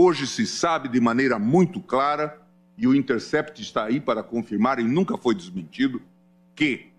Hoje se sabe de maneira muito clara, e o Intercept está aí para confirmar e nunca foi desmentido, que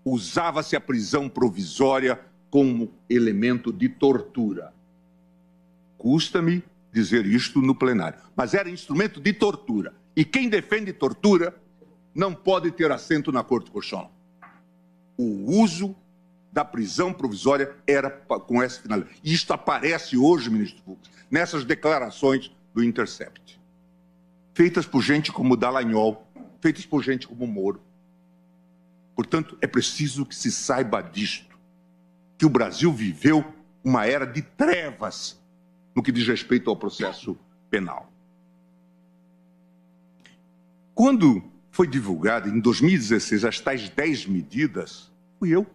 usava-se a prisão provisória como elemento de tortura. Custa-me dizer isto no plenário, mas era instrumento de tortura. E quem defende tortura não pode ter assento na Corte Constitucional. O uso da prisão provisória era com essa finalidade. E isto aparece hoje, ministro Fux, nessas declarações do Intercept, feitas por gente como Dallagnol, feitas por gente como Moro. Portanto, é preciso que se saiba disto, que o Brasil viveu uma era de trevas no que diz respeito ao processo penal. Quando foi divulgada, em 2016, as tais 10 medidas, fui eu,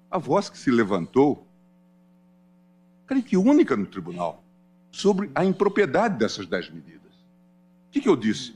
a voz que se levantou, creio que única no tribunal, sobre a impropriedade dessas 10 medidas. O que eu disse?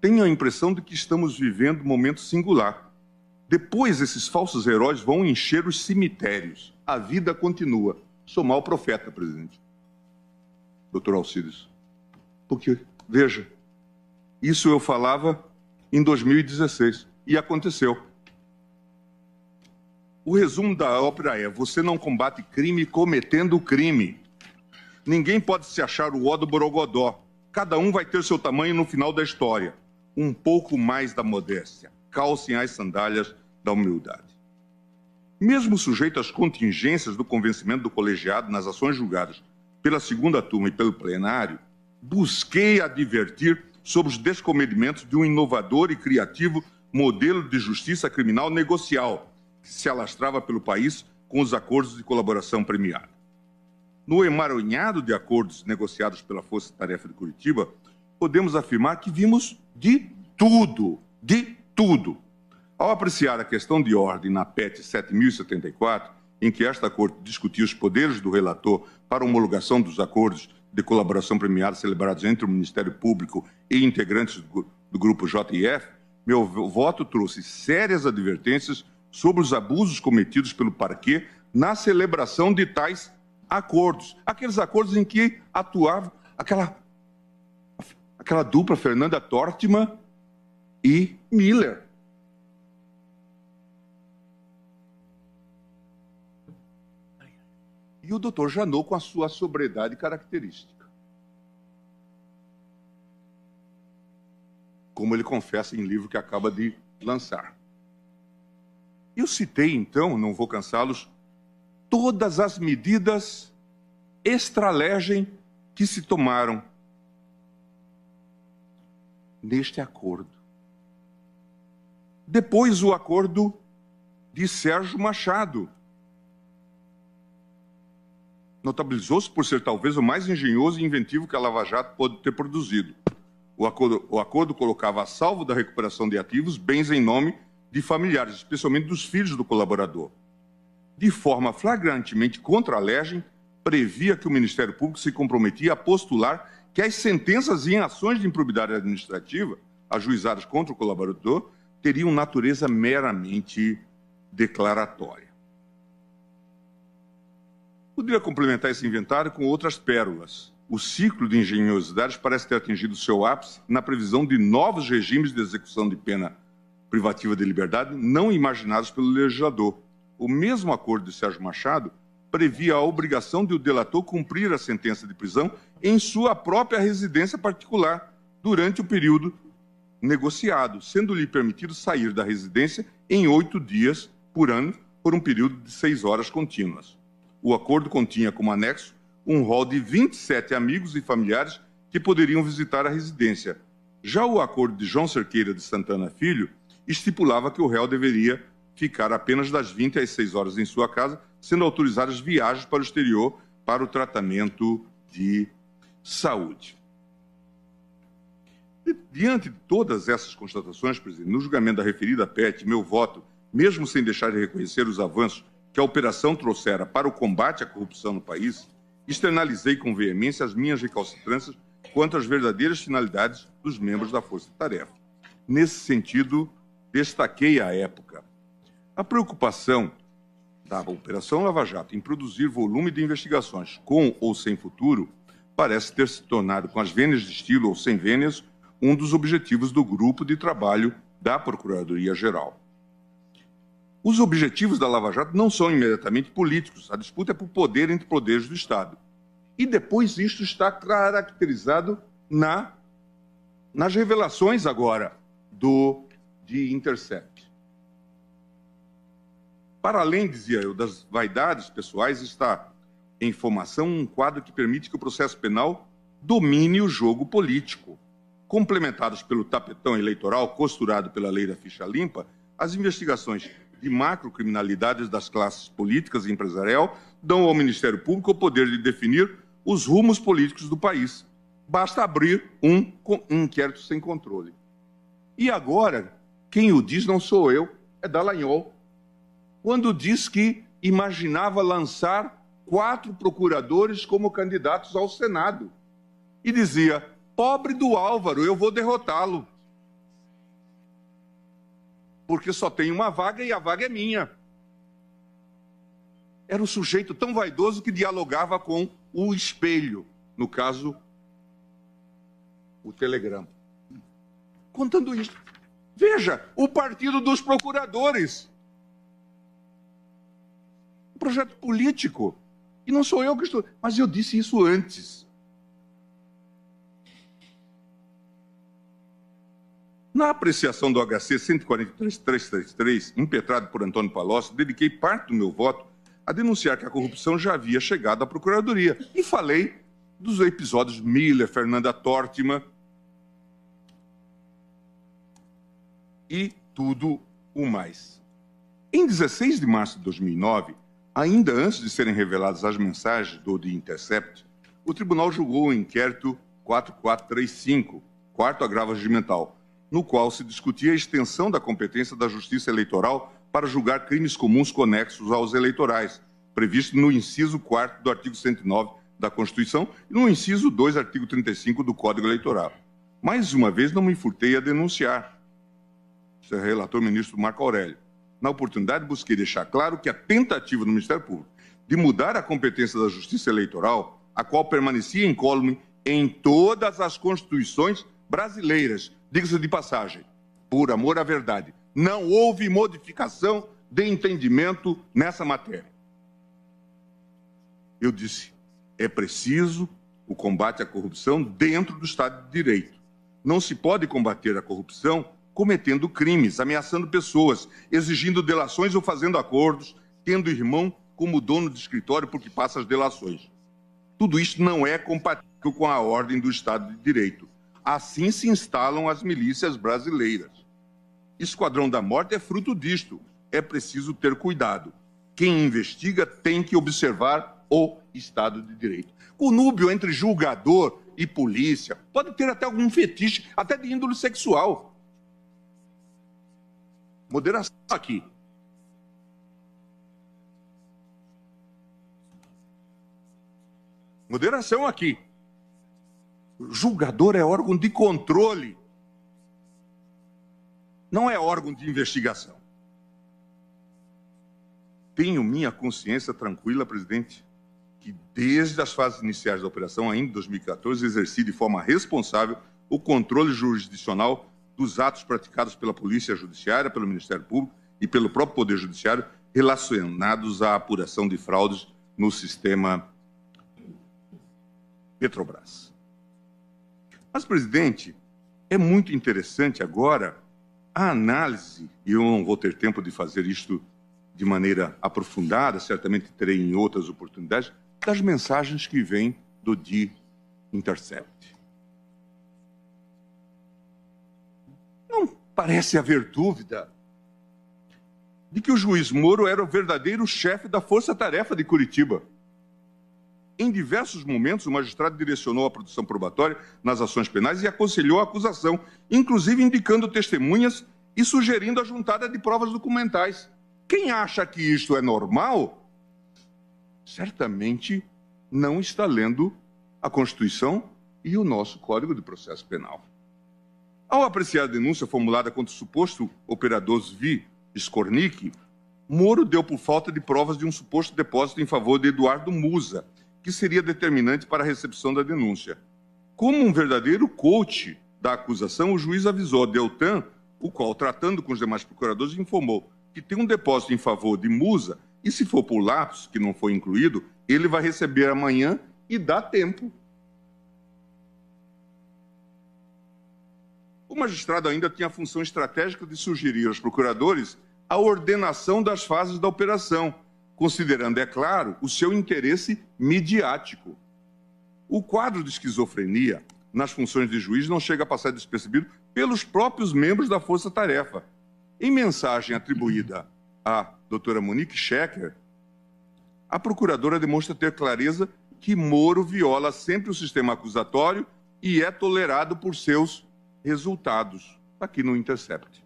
Tenho a impressão de que estamos vivendo um momento singular. Depois, esses falsos heróis vão encher os cemitérios. A vida continua. Sou mau profeta, presidente. Doutor Alcides. Porque, veja, isso eu falava em 2016 e aconteceu. O resumo da ópera é: você não combate crime cometendo crime. Ninguém pode se achar o ó do Borogodó. Cada um vai ter seu tamanho no final da história. Um pouco mais da modéstia. Calcem as sandálias da humildade. Mesmo sujeito às contingências do convencimento do colegiado nas ações julgadas pela segunda turma e pelo plenário, busquei advertir sobre os descomedimentos de um inovador e criativo modelo de justiça criminal negocial que se alastrava pelo país com os acordos de colaboração premiada. No emaranhado de acordos negociados pela Força Tarefa de Curitiba, podemos afirmar que vimos de tudo, de tudo. Ao apreciar a questão de ordem na PET 7074, em que esta Corte discutia os poderes do relator para homologação dos acordos de colaboração premiada celebrados entre o Ministério Público e integrantes do Grupo JF, meu voto trouxe sérias advertências sobre os abusos cometidos pelo parquê na celebração de tais acordos. Aqueles acordos em que atuava aquela dupla Fernanda Tortman e Miller. E o doutor Janot com a sua sobriedade característica. Como ele confessa em livro que acaba de lançar. Eu citei, então, não vou cansá-los, todas as medidas extra-legem que se tomaram neste acordo. Depois, o acordo de Sérgio Machado. Notabilizou-se por ser talvez o mais engenhoso e inventivo que a Lava Jato pode ter produzido. O acordo colocava a salvo da recuperação de ativos bens em nome de familiares, especialmente dos filhos do colaborador. De forma flagrantemente contra a legem, previa que o Ministério Público se comprometia a postular que as sentenças em ações de improbidade administrativa ajuizadas contra o colaborador teriam natureza meramente declaratória. Poderia complementar esse inventário com outras pérolas. O ciclo de engenhosidades parece ter atingido seu ápice na previsão de novos regimes de execução de pena privativa de liberdade não imaginados pelo legislador. O mesmo acordo de Sérgio Machado previa a obrigação de o delator cumprir a sentença de prisão em sua própria residência particular durante o período negociado, sendo-lhe permitido sair da residência em 8 dias por ano por um período de 6 horas contínuas. O acordo continha como anexo um rol de 27 amigos e familiares que poderiam visitar a residência. Já o acordo de João Cerqueira de Santana Filho estipulava que o réu deveria ficar apenas das 20 às 6 horas em sua casa, sendo autorizadas viagens para o exterior para o tratamento de saúde. Diante de todas essas constatações, presidente, no julgamento da referida PET, meu voto, mesmo sem deixar de reconhecer os avanços que a operação trouxera para o combate à corrupção no país, externalizei com veemência as minhas recalcitrâncias quanto às verdadeiras finalidades dos membros da Força Tarefa. Nesse sentido, destaquei à época a preocupação da Operação Lava Jato em produzir volume de investigações com ou sem futuro parece ter se tornado, com as vênias de estilo ou sem vênias, um dos objetivos do grupo de trabalho da Procuradoria-Geral. Os objetivos da Lava Jato não são imediatamente políticos. A disputa é por poder entre poderes do Estado. E depois isto está caracterizado nas revelações agora de Intercept. Para além, dizia eu, das vaidades pessoais, está em formação um quadro que permite que o processo penal domine o jogo político. Complementados pelo tapetão eleitoral costurado pela lei da ficha limpa, as investigações de macrocriminalidades das classes políticas e empresarial dão ao Ministério Público o poder de definir os rumos políticos do país. Basta abrir um inquérito sem controle. E agora, quem o diz não sou eu, é Dallagnol, quando diz que imaginava lançar 4 procuradores como candidatos ao Senado. E dizia, pobre do Álvaro, eu vou derrotá-lo. Porque só tem uma vaga e a vaga é minha. Era um sujeito tão vaidoso que dialogava com o espelho, no caso, o Telegram. Contando isso. Veja, o Partido dos Procuradores. Um projeto político. E não sou eu que estou... Mas eu disse isso antes. Na apreciação do HC 143.333, impetrado por Antônio Palocci, dediquei parte do meu voto a denunciar que a corrupção já havia chegado à Procuradoria. E falei dos episódios Miller, Fernanda Tortman e tudo o mais. Em 16 de março de 2009, ainda antes de serem reveladas as mensagens do The Intercept, o tribunal julgou o inquérito 4435, quarto agravo regimental, no qual se discutia a extensão da competência da Justiça Eleitoral para julgar crimes comuns conexos aos eleitorais, previsto no inciso 4º do artigo 109 da Constituição e no inciso 2, artigo 35 do Código Eleitoral. Mais uma vez, não me furtei a denunciar. Isso é relator ministro Marco Aurélio. Na oportunidade, busquei deixar claro que a tentativa do Ministério Público de mudar a competência da Justiça Eleitoral, a qual permanecia incólume em todas as constituições brasileiras, diga-se de passagem, por amor à verdade, não houve modificação de entendimento nessa matéria. Eu disse, é preciso o combate à corrupção dentro do Estado de Direito. Não se pode combater a corrupção cometendo crimes, ameaçando pessoas, exigindo delações ou fazendo acordos, tendo irmão como dono de escritório porque passa as delações. Tudo isso não é compatível com a ordem do Estado de Direito. Assim se instalam as milícias brasileiras. Esquadrão da Morte é fruto disto. É preciso ter cuidado. Quem investiga tem que observar o Estado de Direito. Conúbio entre julgador e polícia pode ter até algum fetiche, até de índole sexual. Moderação aqui. Moderação aqui. Julgador é órgão de controle, não é órgão de investigação. Tenho minha consciência tranquila, presidente, que desde as fases iniciais da operação, ainda em 2014, exerci de forma responsável o controle jurisdicional dos atos praticados pela Polícia Judiciária, pelo Ministério Público e pelo próprio Poder Judiciário relacionados à apuração de fraudes no sistema Petrobras. Mas, presidente, é muito interessante agora a análise, e eu não vou ter tempo de fazer isto de maneira aprofundada, certamente terei em outras oportunidades, das mensagens que vêm do The Intercept. Não parece haver dúvida de que o juiz Moro era o verdadeiro chefe da força-tarefa de Curitiba. Em diversos momentos, o magistrado direcionou a produção probatória nas ações penais e aconselhou a acusação, inclusive indicando testemunhas e sugerindo a juntada de provas documentais. Quem acha que isto é normal, certamente não está lendo a Constituição e o nosso Código de Processo Penal. Ao apreciar a denúncia formulada contra o suposto operador Zvi Skornik, Moro deu por falta de provas de um suposto depósito em favor de Eduardo Musa, que seria determinante para a recepção da denúncia. Como um verdadeiro coach da acusação, o juiz avisou a Deltan, o qual, tratando com os demais procuradores, informou que tem um depósito em favor de Musa e, se for por lapso, que não foi incluído, ele vai receber amanhã e dá tempo. O magistrado ainda tinha a função estratégica de sugerir aos procuradores a ordenação das fases da operação, considerando, é claro, o seu interesse midiático. O quadro de esquizofrenia nas funções de juiz não chega a passar despercebido pelos próprios membros da Força Tarefa. Em mensagem atribuída à doutora Monique Schecker, a procuradora demonstra ter clareza que Moro viola sempre o sistema acusatório e é tolerado por seus resultados, aqui no Intercept.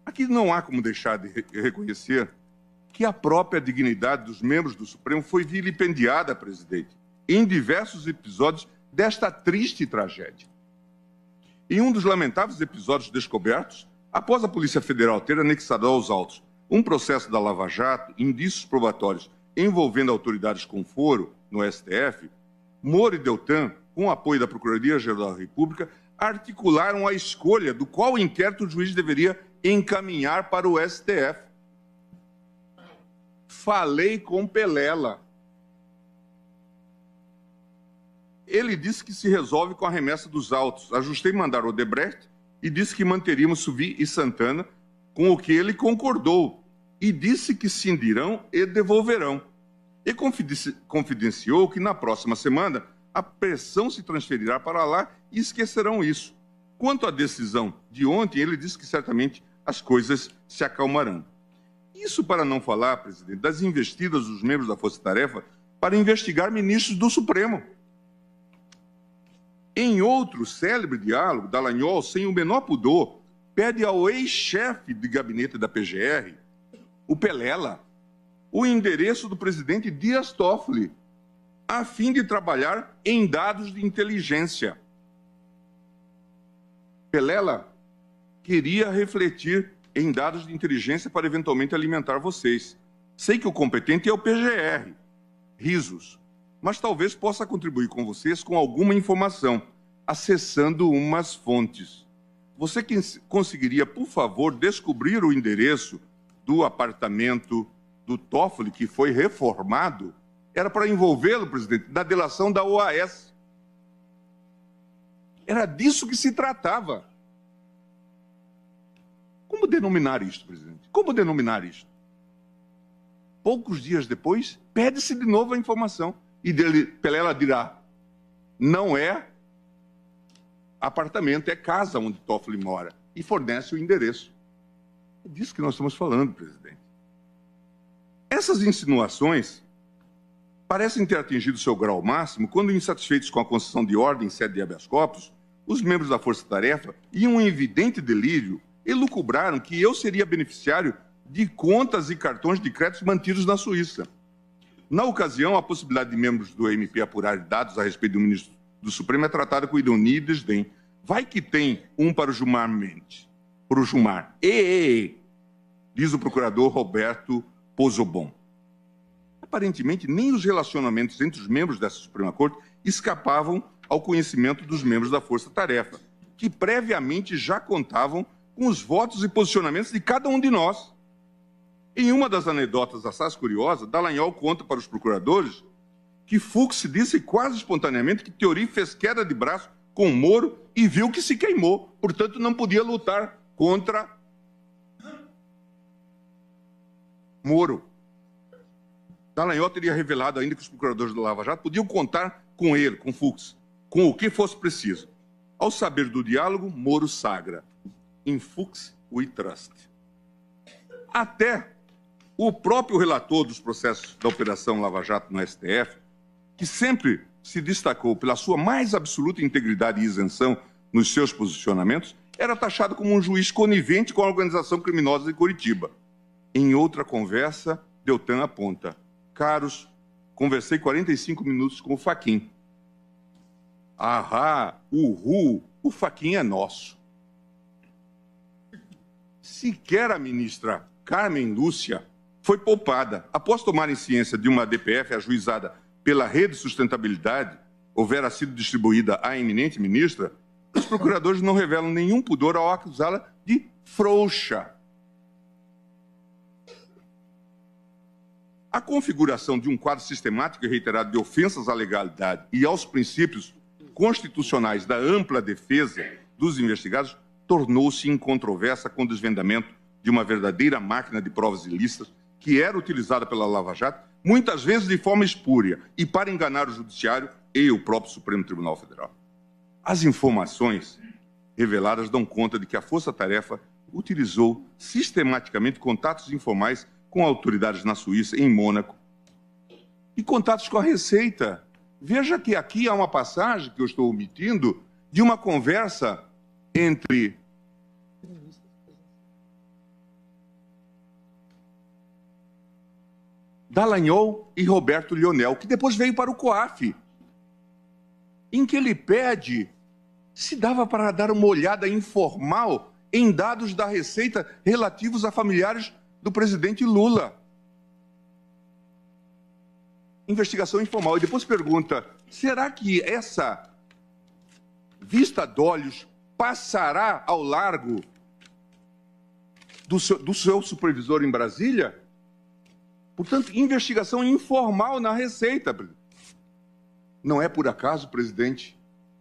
Aqui não há como deixar de reconhecer que a própria dignidade dos membros do Supremo foi vilipendiada, presidente, em diversos episódios desta triste tragédia. Em um dos lamentáveis episódios descobertos, após a Polícia Federal ter anexado aos autos um processo da Lava Jato, indícios probatórios envolvendo autoridades com foro no STF, Moro e Deltan, com o apoio da Procuradoria-Geral da República, articularam a escolha do qual inquérito o juiz deveria encaminhar para o STF. Falei com Pelela. Ele disse que se resolve com a remessa dos autos. Ajustei mandar Odebrecht e disse que manteríamos Suvi e Santana, com o que ele concordou. E disse que cindirão e devolverão. E confidenciou que na próxima semana a pressão se transferirá para lá e esquecerão isso. Quanto à decisão de ontem, ele disse que certamente as coisas se acalmarão. Isso para não falar, presidente, das investidas dos membros da Força Tarefa para investigar ministros do Supremo. Em outro célebre diálogo, Dallagnol, sem o menor pudor, pede ao ex-chefe de gabinete da PGR, o Pelela, o endereço do presidente Dias Toffoli, a fim de trabalhar em dados de inteligência. Pelela queria refletir em dados de inteligência para eventualmente alimentar vocês. Sei que o competente é o PGR, risos, mas talvez possa contribuir com vocês com alguma informação, acessando umas fontes. Você conseguiria, por favor, descobrir o endereço do apartamento do Toffoli, que foi reformado? Era para envolvê-lo, presidente, na delação da OAS. Era disso que se tratava. Como denominar isto, presidente? Como denominar isto? Poucos dias depois, pede-se de novo a informação. E Pelela dirá, não é apartamento, é casa onde Toffoli mora. E fornece o endereço. É disso que nós estamos falando, presidente. Essas insinuações parecem ter atingido seu grau máximo quando, insatisfeitos com a concessão de ordem em sede de habeas corpus, os membros da Força Tarefa, em um evidente delírio, elucubraram que eu seria beneficiário de contas e cartões de créditos mantidos na Suíça. Na ocasião, a possibilidade de membros do MP apurar dados a respeito do ministro do Supremo é tratada com ironia e desdém. Vai que tem um para o Gilmar Mendes. Para o Gilmar. Diz o procurador Roberto Pozobon. Aparentemente, nem os relacionamentos entre os membros dessa Suprema Corte escapavam ao conhecimento dos membros da Força Tarefa, que previamente já contavam com os votos e posicionamentos de cada um de nós. Em uma das anedotas assaz curiosa, Dallagnol conta para os procuradores que Fux disse quase espontaneamente que Theory fez queda de braço com Moro e viu que se queimou, portanto não podia lutar contra Moro. Dallagnol teria revelado ainda que os procuradores do Lava Jato podiam contar com ele, com Fux, com o que fosse preciso. Ao saber do diálogo, Moro sagra. In Fux we trust. Até o próprio relator dos processos da Operação Lava Jato no STF, que sempre se destacou pela sua mais absoluta integridade e isenção nos seus posicionamentos, era taxado como um juiz conivente com a organização criminosa de Curitiba. Em outra conversa, Deltan aponta: caros, conversei 45 minutos com o Fachin. Ahá, o Fachin é nosso. Sequer a ministra Carmen Lúcia foi poupada. Após tomarem ciência de uma DPF ajuizada pela Rede de Sustentabilidade, houvera sido distribuída à eminente ministra, os procuradores não revelam nenhum pudor ao acusá-la de frouxa. A configuração de um quadro sistemático e reiterado de ofensas à legalidade e aos princípios constitucionais da ampla defesa dos investigados tornou-se incontroversa com o desvendamento de uma verdadeira máquina de provas ilícitas que era utilizada pela Lava Jato, muitas vezes de forma espúria e para enganar o Judiciário e o próprio Supremo Tribunal Federal. As informações reveladas dão conta de que a Força Tarefa utilizou sistematicamente contatos informais com autoridades na Suíça, em Mônaco, e contatos com a Receita. Veja que aqui há uma passagem que eu estou omitindo de uma conversa entre Dallagnol e Roberto Lionel, que depois veio para o COAF, em que ele pede se dava para dar uma olhada informal em dados da Receita relativos a familiares do presidente Lula. Investigação informal. E depois pergunta, será que essa vista de olhos passará ao largo do seu supervisor em Brasília? Portanto, investigação informal na Receita. Não é por acaso, presidente,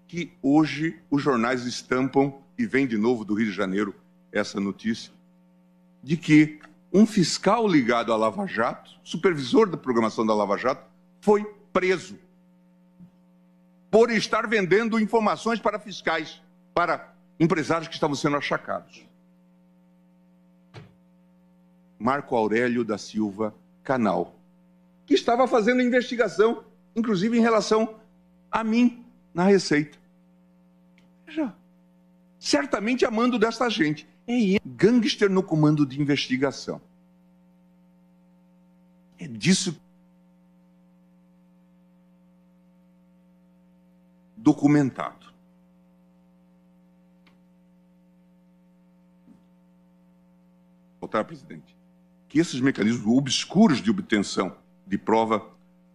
que hoje os jornais estampam, e vem de novo do Rio de Janeiro essa notícia, de que um fiscal ligado à Lava Jato, supervisor da programação da Lava Jato, foi preso por estar vendendo informações para fiscais, para empresários que estavam sendo achacados. Marco Aurélio da Silva Canal, que estava fazendo investigação, inclusive em relação a mim, na Receita. Veja, certamente a mando desta gente. É ele, gangster no comando de investigação. É disso documentado. Voltar, presidente. Que esses mecanismos obscuros de obtenção de prova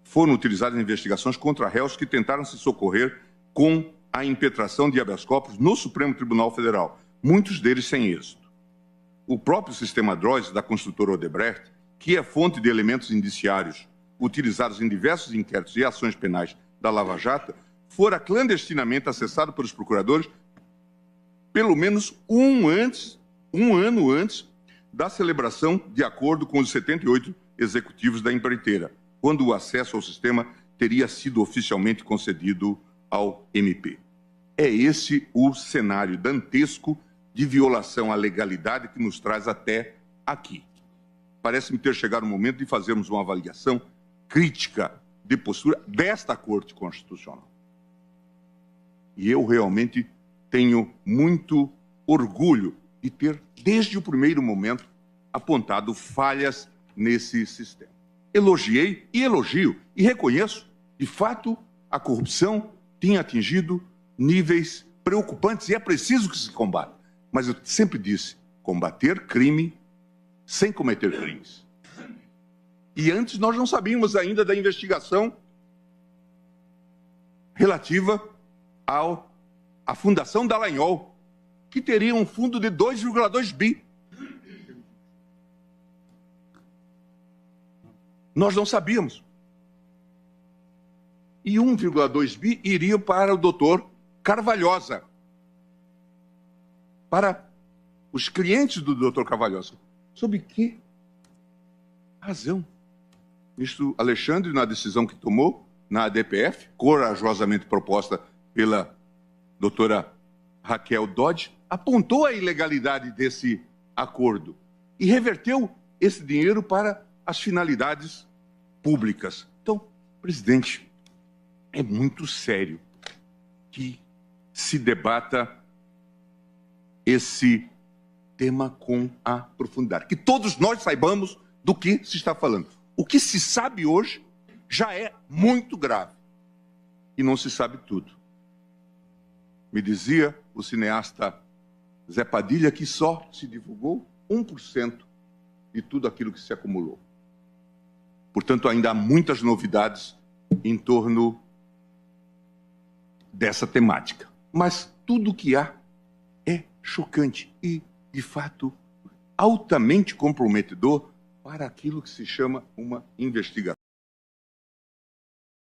foram utilizados em investigações contra réus que tentaram se socorrer com a impetração de habeas corpus no Supremo Tribunal Federal, muitos deles sem êxito. O próprio sistema DROIS da construtora Odebrecht, que é fonte de elementos indiciários utilizados em diversos inquéritos e ações penais da Lava Jato, fora clandestinamente acessado pelos procuradores pelo menos um ano antes da celebração de acordo com os 78 executivos da empreiteira, quando o acesso ao sistema teria sido oficialmente concedido ao MP. É esse o cenário dantesco de violação à legalidade que nos traz até aqui. Parece-me ter chegado o momento de fazermos uma avaliação crítica de postura desta Corte Constitucional. E eu realmente tenho muito orgulho de ter, desde o primeiro momento, apontado falhas nesse sistema. Elogiei e elogio e reconheço, de fato, a corrupção tinha atingido níveis preocupantes e é preciso que se combata. Mas eu sempre disse, combater crime sem cometer crimes. E antes nós não sabíamos ainda da investigação relativa à Fundação Dallagnol, que teria um fundo de 2,2 bi. Nós não sabíamos. E 1,2 bi iria para o doutor Carvalhosa, para os clientes do doutor Carvalhosa. Sob que razão? Ministro Alexandre, na decisão que tomou na ADPF, corajosamente proposta pela doutora Raquel Dodge, apontou a ilegalidade desse acordo e reverteu esse dinheiro para as finalidades públicas. Então, presidente, é muito sério que se debata esse tema com a profundidade. Que todos nós saibamos do que se está falando. O que se sabe hoje já é muito grave. E não se sabe tudo. Me dizia o cineasta Zé Padilha que só se divulgou 1% de tudo aquilo que se acumulou. Portanto, ainda há muitas novidades em torno dessa temática. Mas tudo o que há é chocante e, de fato, altamente comprometedor para aquilo que se chama uma investigação.